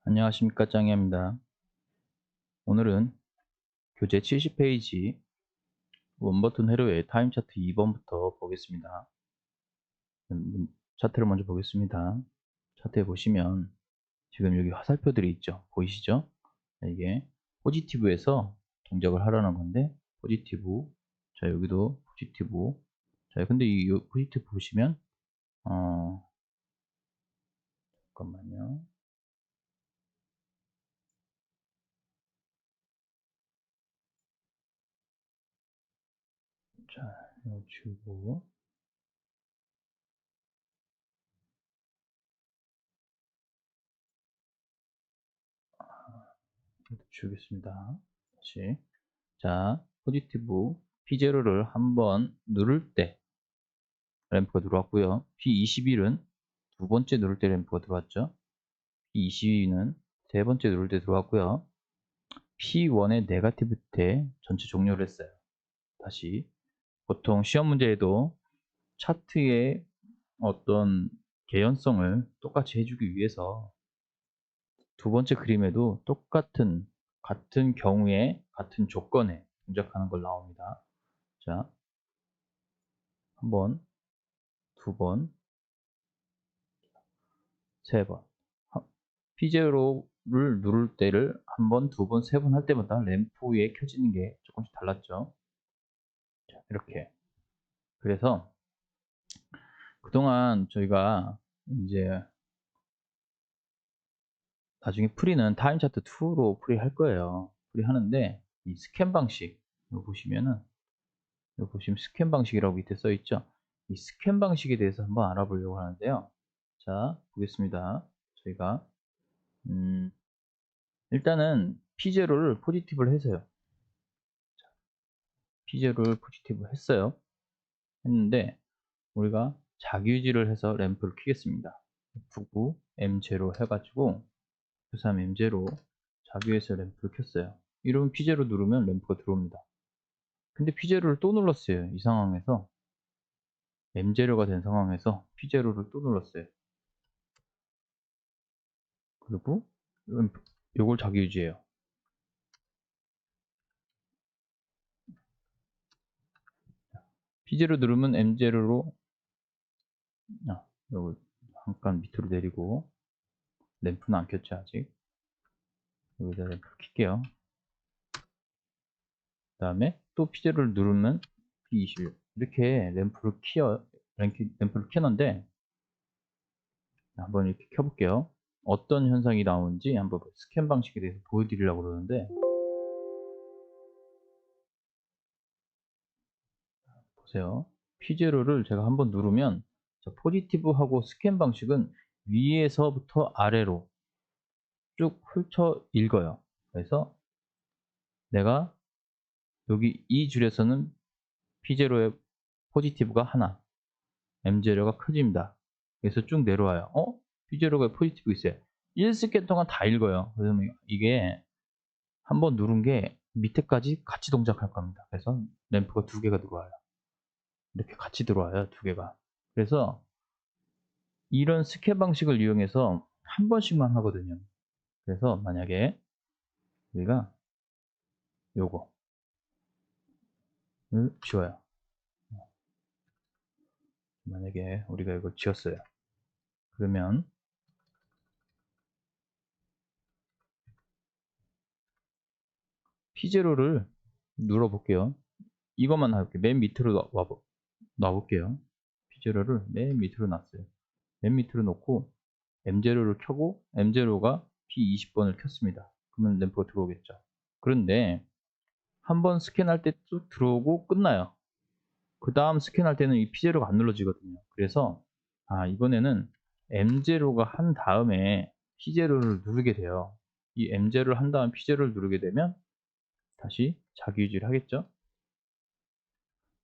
안녕하십니까, 짱이입니다. 오늘은 교재 70페이지 원버튼 회로의 타임 차트 2번부터 보겠습니다. 차트를 먼저 보겠습니다. 차트에 보시면 지금 여기 화살표들이 있죠. 보이시죠? 이게 포지티브에서 동작을 하라는 건데, 포지티브. 자, 여기도 포지티브. 자, 근데 이 포지티브 보시면 잠깐만요. 자, 이거 지우고 이것도 지우겠습니다. 다시. 자, 포지티브 P0를 한번 누를 때 램프가 들어왔고요. P21은 두 번째 누를 때 램프가 들어왔죠. P22는 세 번째 누를 때 들어왔고요. P1의 네거티브 때 전체 종료를 했어요. 다시 보통 시험 문제에도 차트의 어떤 개연성을 똑같이 해주기 위해서 두 번째 그림에도 같은 경우에 같은 조건에 동작하는 걸 나옵니다. 자, 한 번, 두 번, 세 번. P0를 누를 때를 한 번, 두 번, 세 번 할 때마다 램프 위에 켜지는 게 조금씩 달랐죠. 자, 이렇게. 그래서 그동안 저희가 이제 나중에 풀이는 타임 차트 2로 풀이할 거예요. 풀이하는데 이 스캔 방식 이거 보시면 스캔 방식이라고 밑에 써 있죠. 이 스캔 방식에 대해서 한번 알아보려고 하는데요. 자, 보겠습니다. 저희가 일단은 P0를 포지티브를 해서요. P0를 포지티브 했어요. 했는데 우리가 자기유지를 해서 램프를 켜겠습니다. F9 M0 해가지고 F3 M0 자기유지해서 램프를 켰어요. 이러면 P0 누르면 램프가 들어옵니다. 근데 P0를 또 눌렀어요. 이 상황에서 M0가 된 상황에서 P0를 또 눌렀어요. 그리고 요걸 자기유지해요. P0 누르면 M0로 요걸 잠깐 밑으로 내리고 램프는 안 켰죠 아직. 여기다 램프를 킬게요. 그 다음에 또 P0를 누르면 P21 이렇게 램프를 켜는데 한번 이렇게 켜볼게요. 어떤 현상이 나오는지 한번 스캔 방식에 대해서 보여드리려고 그러는데 보세요. P0를 제가 한번 누르면 포지티브하고 스캔 방식은 위에서부터 아래로 쭉 훑어 읽어요. 그래서 내가 여기 이 줄에서는 P0의 포지티브가 하나, M0가 커집니다. 그래서 쭉 내려와요. P0가 포지티브 있어요. 1스캔 동안 다 읽어요. 그래서 이게 한번 누른 게 밑에까지 같이 동작할 겁니다. 그래서 램프가 두 개가 들어와요. 이렇게 같이 들어와요. 두 개가. 그래서 이런 스캔 방식을 이용해서 한 번씩만 하거든요. 그래서 만약에 우리가 요거를 지워요. 만약에 우리가 이걸 지웠어요. 그러면 P0를 눌러볼게요. 이것만 해볼게요. 맨 밑으로 놔볼게요. P0를 맨 밑으로 놨어요. 맨 밑으로 놓고 M0를 켜고 M0가 P20번을 켰습니다. 그러면 램프가 들어오겠죠. 그런데 한번 스캔할 때 쭉 들어오고 끝나요. 그 다음 스캔할 때는 이 P0가 안 눌러지거든요. 그래서 이번에는 M0가 한 다음에 P0를 누르게 돼요. 이 M0를 한 다음 P0를 누르게 되면 다시 자기유지를 하겠죠.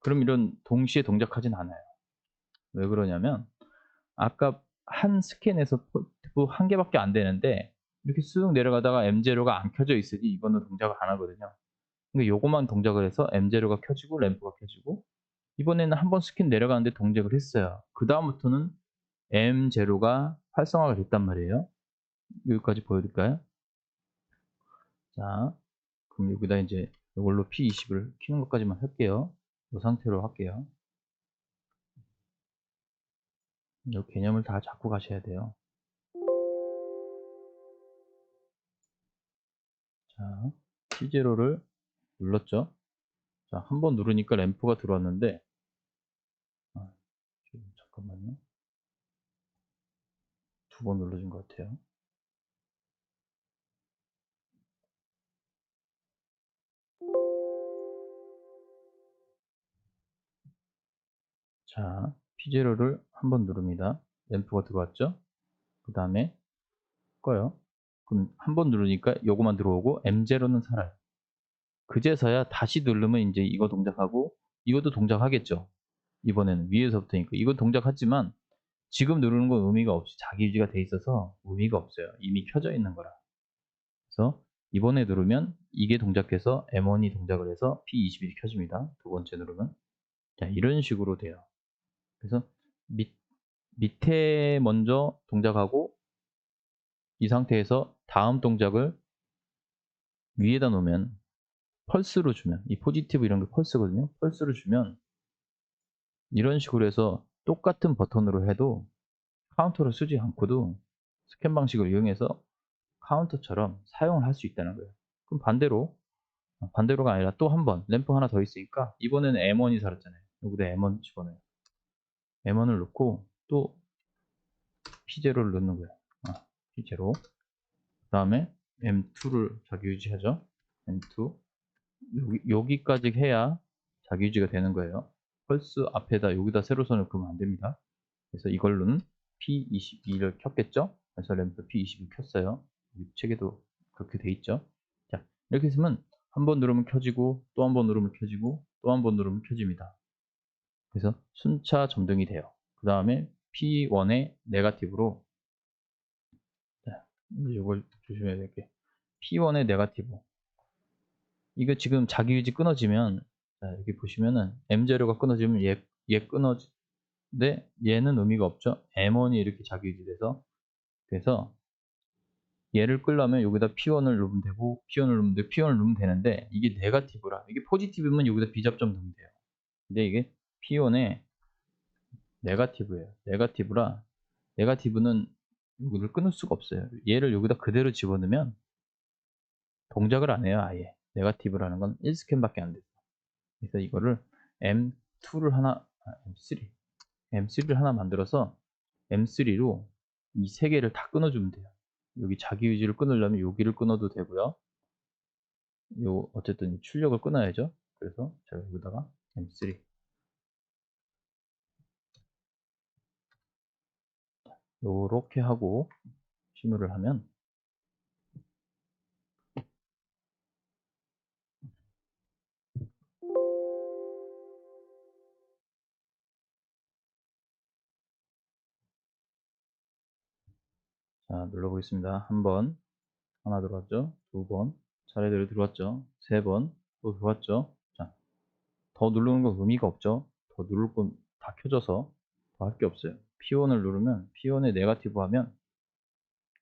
그럼 이런 동시에 동작하진 않아요. 왜 그러냐면 아까 한 스캔에서 포지티브 한 개밖에 안 되는데 이렇게 쑥 내려가다가 M0가 안 켜져 있으니 이거는 동작을 안 하거든요. 그러니까 요것만 동작을 해서 M0가 켜지고 램프가 켜지고 이번에는 한번 스캔 내려가는데 동작을 했어요. 그 다음부터는 M0가 활성화가 됐단 말이에요. 여기까지 보여드릴까요? 자, 그럼 여기다 이제 이걸로 P20을 키는 것까지만 할게요. 이 상태로 할게요. 이 개념을 다 잡고 가셔야 돼요. 자, P0를 눌렀죠? 자, 한 번 누르니까 램프가 들어왔는데, 잠깐만요. 두 번 눌러준 것 같아요. 자, P0를 한 번 누릅니다. 램프가 들어왔죠? 그 다음에 꺼요. 그럼 한 번 누르니까 요거만 들어오고 M0는 살아요. 그제서야 다시 누르면 이제 이거 동작하고 이것도 동작하겠죠. 이번에는 위에서부터니까 이거 동작하지만 지금 누르는 건 의미가 없이 자기 유지가 돼 있어서 의미가 없어요. 이미 켜져 있는 거라. 그래서 이번에 누르면 이게 동작해서 M1이 동작을 해서 P21이 켜집니다. 두 번째 누르면. 자, 이런 식으로 돼요. 그래서 밑에 먼저 동작하고 이 상태에서 다음 동작을 위에다 놓으면 펄스로 주면, 이 포지티브 이런 게 펄스거든요. 펄스로 주면 이런 식으로 해서 똑같은 버튼으로 해도 카운터를 쓰지 않고도 스캔 방식을 이용해서 카운터처럼 사용을 할 수 있다는 거예요. 그럼 반대로가 아니라 또 한 번 램프 하나 더 있으니까 이번에는 M1이 살았잖아요. 여기다 M1 집어넣어요. M1을 넣고 또 P0를 넣는 거예요. P0. 그 다음에 M2를 자기 유지하죠. M2 여기까지 해야 자기 유지가 되는 거예요. 펄스 앞에다 여기다 세로선을 그으면 안 됩니다. 그래서 이걸로는 P22를 켰겠죠. 그래서 램프 P22 켰어요. 책에도 그렇게 돼 있죠. 자, 이렇게 했으면 한 번 누르면 켜지고 또 한 번 누르면 켜지고 또 한 번 누르면 켜집니다. 그래서 순차 점등이 돼요. 그 다음에 P1의 네거티브로, 자, 이걸 조심해야 될 게, P1의 네거티브, 이거 지금 자기 유지 끊어지면, 자, 여기 보시면은 M0가 끊어지면 얘 끊어지는데 얘는 의미가 없죠. M1이 이렇게 자기 유지돼서, 그래서 얘를 끌려면 여기다 P1을 누르면 되고 P1을 누르면 되고 P1을 누르면 되는데 이게 네거티브라, 이게 포지티브면 여기다 비접점 넣으면 돼요. 근데 이게 P1의 네거티브예요. 네거티브라, 네거티브는 여기를 끊을 수가 없어요. 얘를 여기다 그대로 집어넣으면 동작을 안 해요. 아예 네거티브라는 건 1스캔밖에 안 돼요. 그래서 이거를 M2를 하나, M3를 하나 만들어서 M3로 이 세 개를 다 끊어주면 돼요. 여기 자기 유지를 끊으려면 여기를 끊어도 되고요. 어쨌든 출력을 끊어야죠. 그래서 제가 여기다가 M3 요렇게 하고 심의를 하면, 자, 눌러보겠습니다. 한 번, 하나 들어왔죠? 두 번, 차례대로 들어왔죠? 세 번, 또 들어왔죠? 자, 더 누르는 건 의미가 없죠? 더 누를 건 다 켜져서 더 할 게 없어요. P1을 누르면 P1의 네거티브 하면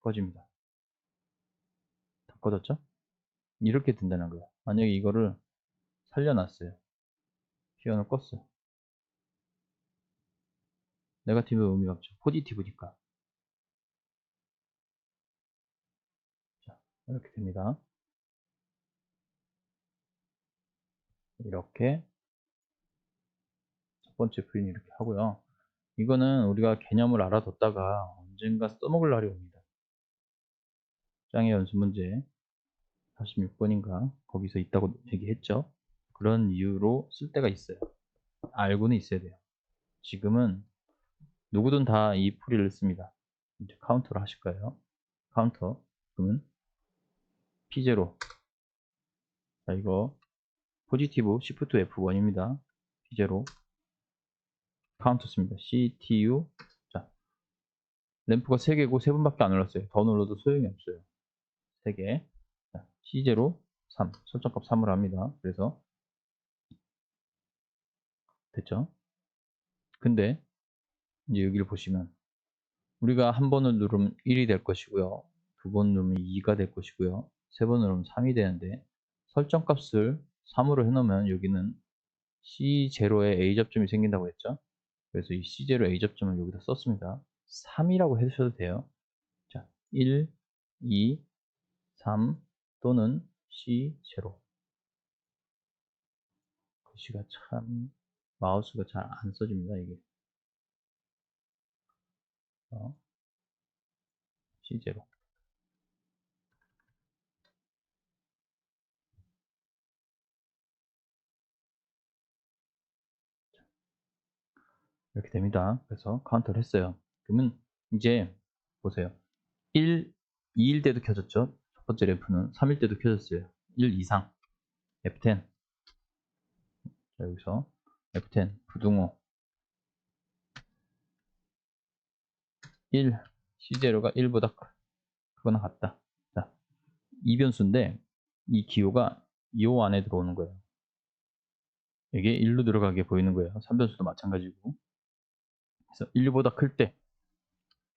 꺼집니다. 다 꺼졌죠? 이렇게 된다는 거예요. 만약에 이거를 살려놨어요. P1을 껐어요. 네거티브 의미가 없죠. 포지티브니까. 자, 이렇게 됩니다. 이렇게 첫 번째 프린 이렇게 하고요. 이거는 우리가 개념을 알아뒀다가 언젠가 써먹을 날이 옵니다. 짱의 연습 문제 46번인가 거기서 있다고 얘기했죠. 그런 이유로 쓸 때가 있어요. 알고는 있어야 돼요. 지금은 누구든 다 이 풀이를 씁니다. 이제 카운터를 하실 거예요. 카운터. 그러면 P0. 자, 이거 포지티브 Shift F1입니다. P0. 카운터 씁니다. CTU. 자, 램프가 3개고 3번밖에 안 눌렀어요. 더 눌러도 소용이 없어요. 3개. 자, C0 3. 설정값 3으로 합니다. 그래서 됐죠? 근데 이제 여기를 보시면 우리가 한 번을 누르면 1이 될 것이고요. 두 번 누르면 2가 될 것이고요. 세 번 누르면 3이 되는데 설정값을 3으로 해놓으면 여기는 C0에 A 접점이 생긴다고 했죠. 그래서 이 C0 A 접점을 여기다 썼습니다. 3이라고 해주셔도 돼요. 자, 1, 2, 3 또는 C0. 글씨가 참 마우스가 잘 안 써집니다. 이게 C0 이렇게 됩니다. 그래서 카운터를 했어요. 그러면 이제 보세요. 1, 2일 때도 켜졌죠. 첫 번째 램프는 3일 때도 켜졌어요. 1 이상 F10. 자, 여기서 F10 부등호 1 C0가 1보다 크거나 같다. 자, 이 변수인데 이 기호가 2호 안에 들어오는 거예요. 이게 1로 들어가게 보이는 거예요. 3변수도 마찬가지고. 그래서 1보다 클 때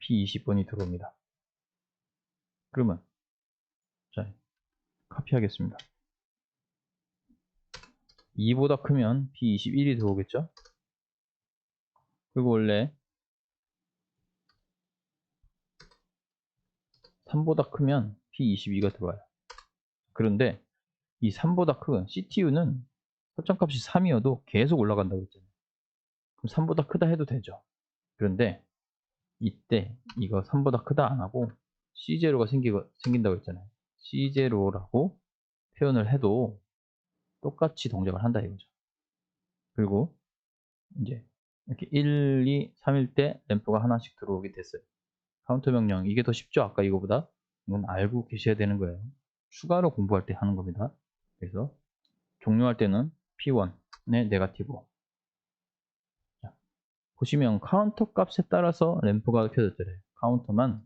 P20번이 들어옵니다. 그러면 자, 카피하겠습니다. 2보다 크면 P21이 들어오겠죠? 그리고 원래 3보다 크면 P22가 들어와요. 그런데 이 3보다 큰 CTU는 설정값이 3이어도 계속 올라간다고 했잖아요. 그럼 3보다 크다 해도 되죠. 그런데 이때 이거 3보다 크다 안 하고 C0가 생긴다고 했잖아요. C0라고 표현을 해도 똑같이 동작을 한다 이거죠. 그리고 이제 이렇게 1, 2, 3일 때 램프가 하나씩 들어오게 됐어요. 카운터 명령 이게 더 쉽죠. 아까 이거보다. 이건 알고 계셔야 되는 거예요. 추가로 공부할 때 하는 겁니다. 그래서 종료할 때는 P1의 네거티브. 자, 보시면 카운터 값에 따라서 램프가 켜졌잖아요. 카운터만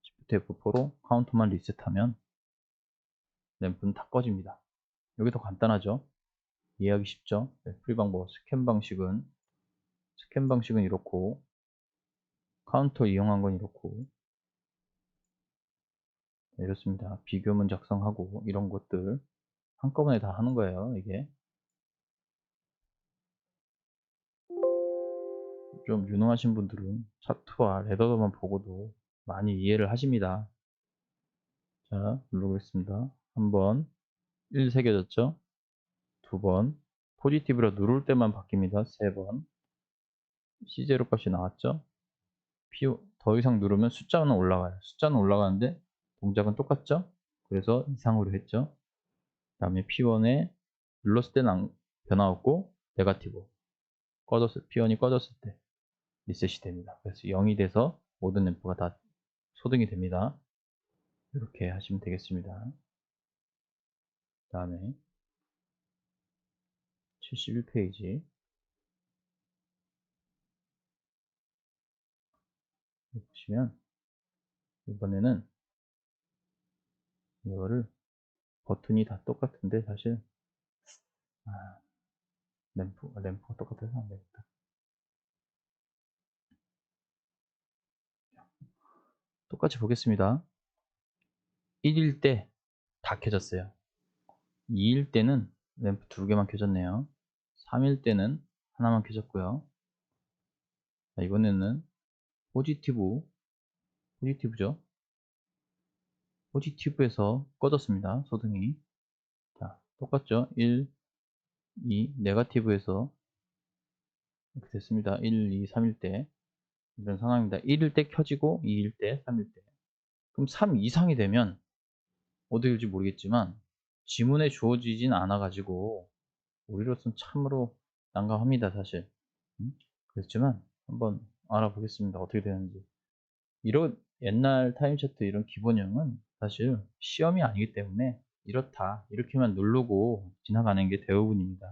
Shift F4로 카운터만 리셋하면 램프는 다 꺼집니다. 여기 더 간단하죠. 이해하기 쉽죠. 네, 프리 방법 스캔 방식은 이렇고 카운터 이용한 건 이렇고 네, 이렇습니다. 비교문 작성하고 이런 것들 한꺼번에 다 하는 거예요. 이게 좀 유능하신 분들은 차트와 레더만 보고도 많이 이해를 하십니다. 자, 누르겠습니다. 한번 1 새겨졌죠? 2번 포지티브로 누를 때만 바뀝니다. 3번 C0 값이 나왔죠? 더 이상 누르면 숫자는 올라가요. 숫자는 올라가는데 동작은 똑같죠? 그래서 이상으로 했죠. 그 다음에 P1에 눌렀을 때는 변화 없고 네거티브 P1이 꺼졌을 때 리셋이 됩니다. 그래서 0이 돼서 모든 램프가 다 소등이 됩니다. 이렇게 하시면 되겠습니다. 그 다음에 71페이지 보시면 이번에는 이거를 버튼이 다 똑같은데 사실 램프가 똑같아서 안 되겠다. 똑같이 보겠습니다. 1일 때 다 켜졌어요. 2일 때는 램프 2개만 켜졌네요. 3일 때는 하나만 켜졌고요. 자, 이번에는 포지티브죠. 포지티브에서 꺼졌습니다. 소등이. 자, 똑같죠? 1, 2, 네거티브에서 이렇게 됐습니다. 1, 2, 3일 때 이런 상황입니다. 1일 때 켜지고 2일 때, 3일 때. 그럼 3 이상이 되면 어디 될지 모르겠지만 지문에 주어지진 않아 가지고 우리로서는 참으로 난감합니다. 사실. 그렇지만 한번 알아보겠습니다. 어떻게 되는지. 이런 옛날 타임차트 이런 기본형은 사실 시험이 아니기 때문에 이렇다 이렇게만 누르고 지나가는 게 대부분입니다.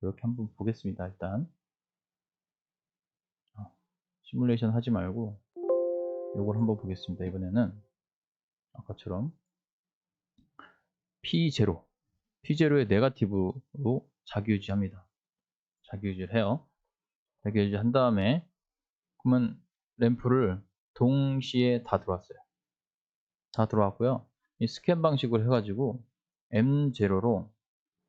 이렇게 한번 보겠습니다. 일단 시뮬레이션 하지 말고 이걸 한번 보겠습니다. 이번에는 아까처럼 P0의 네거티브로 자기유지합니다. 자기유지를 해요. 자기유지 한 다음에 그러면 램프를 동시에 다 들어왔어요. 다 들어왔고요. 이 스캔 방식으로 해가지고 M0로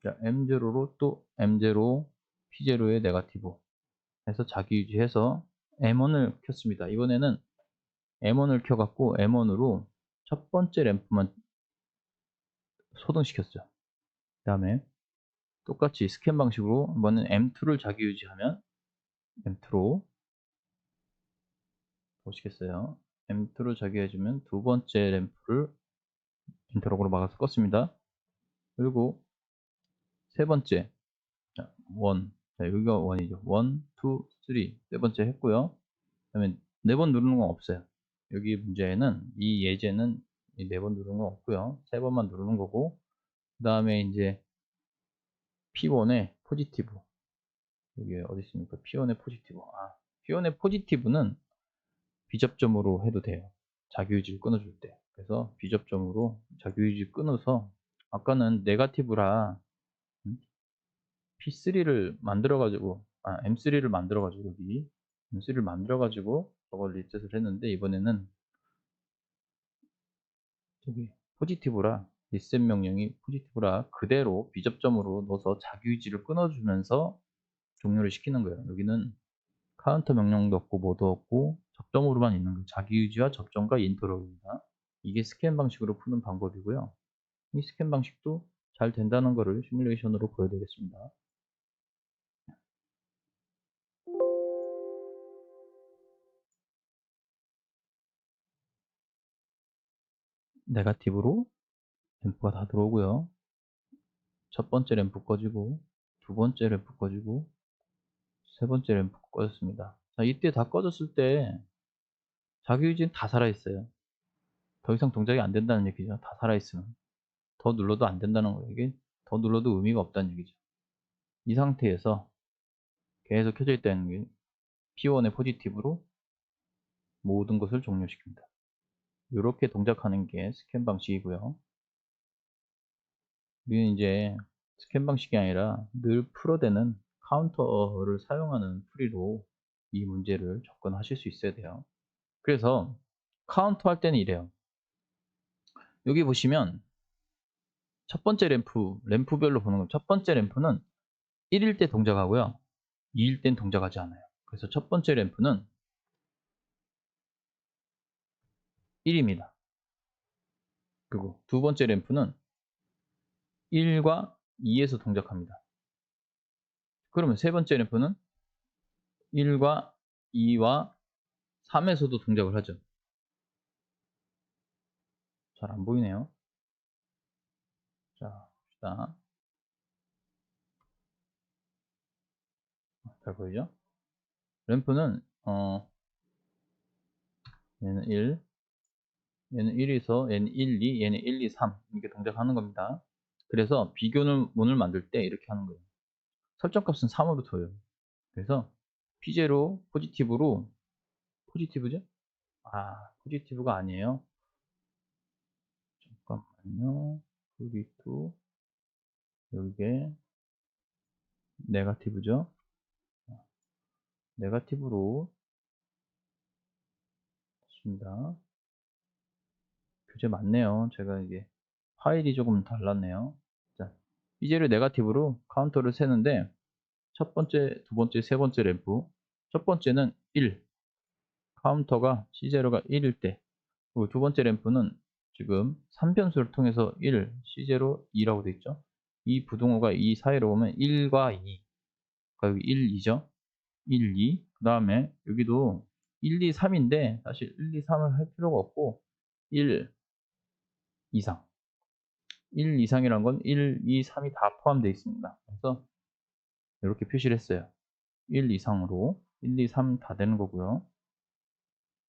M0로 또 M0 P0의 네거티브 해서 자기 유지해서 M1을 켰습니다. 이번에는 M1을 켜갖고 M1으로 첫 번째 램프만 소등시켰죠. 그 다음에 똑같이 스캔 방식으로 이번엔 M2를 자기 유지하면 M2로 보시겠어요? M2로 자기 해주면 두 번째 램프를 인터럭으로 막아서 껐습니다. 그리고 세 번째, 자, 1, 자, 여기가 1이죠. 1, 2, 3, 세 번째 했고요. 그 다음에 4번 누르는 건 없어요. 여기 문제는 이 예제는 4번 누르는 건 없고요. 3번만 누르는 거고, 그 다음에 이제 P1의 포지티브, 여기 어디 있습니까? P1의 포지티브. P1의 포지티브는 비접점으로 해도 돼요. 자기유지를 끊어줄 때. 그래서 비접점으로 자기유지 끊어서, 아까는 네거티브라 P3를 만들어가지고, M3를 만들어가지고, 여기 M3를 만들어가지고 저걸 리셋을 했는데, 이번에는 저기 포지티브라, 리셋 명령이 포지티브라 그대로 비접점으로 넣어서 자기유지를 끊어주면서 종료를 시키는 거예요. 여기는 카운터 명령도 없고 뭐도 없고 접점으로만 있는 거예요. 자기유지와 접점과 인터럭입니다. 이게 스캔 방식으로 푸는 방법이고요. 이 스캔 방식도 잘 된다는 것을 시뮬레이션으로 보여드리겠습니다. 네거티브로 램프가 다 들어오고요. 첫 번째 램프 꺼지고, 두 번째 램프 꺼지고, 세 번째 램프 꺼졌습니다. 자, 이때 다 꺼졌을 때 자기유지는 다 살아있어요. 더 이상 동작이 안 된다는 얘기죠. 다 살아있으면. 더 눌러도 안 된다는 거예요. 이게 더 눌러도 의미가 없다는 얘기죠. 이 상태에서 계속 켜져 있다는 게 P1의 포지티브로 모든 것을 종료시킵니다. 이렇게 동작하는 게 스캔 방식이고요. 우리는 이제 스캔 방식이 아니라 늘 풀어대는 카운터를 사용하는 풀이로 이 문제를 접근하실 수 있어야 돼요. 그래서 카운터 할 때는 이래요. 여기 보시면 첫 번째 램프별로 보는 건 첫 번째 램프는 1일 때 동작하고요. 2일 땐 동작하지 않아요. 그래서 첫 번째 램프는 1입니다. 그리고 두 번째 램프는 1과 2에서 동작합니다. 그러면 세 번째 램프는 1과 2와 3에서도 동작을 하죠. 잘 안 보이네요. 자, 봅시다. 잘 보이죠? 램프는 얘는 1, 얘는 1에서 얘는 1, 2, 얘는 1, 2, 3 이렇게 동작하는 겁니다. 그래서 비교문을 만들 때 이렇게 하는 거예요. 설정값은 3으로 둬요. 그래서 P0 포지티브로 포지티브죠? 포지티브가 아니에요. 잠깐만요. 여기 또 여기에 네거티브죠. 네거티브로 했습니다. 교재 맞네요. 제가 이게 파일이 조금 달랐네요. 자, P0를 네거티브로 카운터를 세는데 첫 번째, 두 번째, 세 번째 램프. 첫 번째는 1. 카운터가 C0가 1일 때. 그리고 두 번째 램프는 지금 3변수를 통해서 1, C0, 2라고 되어 있죠. 이 부등호가 이 사이로 오면 1과 2. 그러니까 여기 1, 2죠. 1, 2. 그 다음에 여기도 1, 2, 3인데 사실 1, 2, 3을 할 필요가 없고 1 이상. 1 이상이란 건 1, 2, 3이 다 포함되어 있습니다. 그래서 이렇게 표시를 했어요. 1 이상으로 1, 2, 3 다 되는 거고요.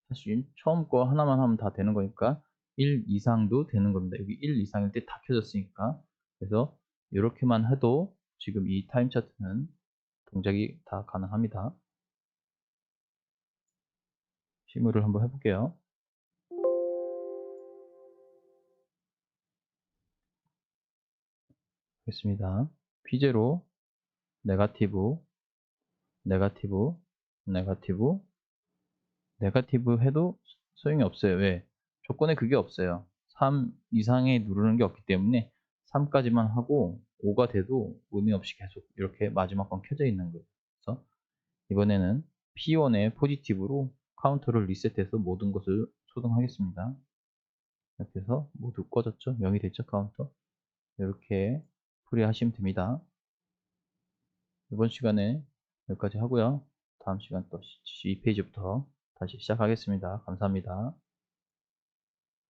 사실 처음 거 하나만 하면 다 되는 거니까 1 이상도 되는 겁니다. 여기 1 이상일 때 다 켜졌으니까. 그래서 이렇게만 해도 지금 이 타임 차트는 동작이 다 가능합니다. 시무를 한번 해볼게요. 됐습니다. P0, 네거티브, 네거티브, 네거티브, 네거티브 해도 소용이 없어요. 왜? 조건에 그게 없어요. 3 이상에 누르는 게 없기 때문에 3까지만 하고 5가 돼도 의미 없이 계속 이렇게 마지막 건 켜져 있는 거예요. 그래서 이번에는 P1의 포지티브로 카운터를 리셋해서 모든 것을 소등하겠습니다. 이렇게 해서 모두 꺼졌죠? 0이 됐죠? 카운터. 이렇게 풀이하시면 됩니다. 이번 시간에 여기까지 하고요. 다음 시간 또 2페이지부터 다시 시작하겠습니다. 감사합니다.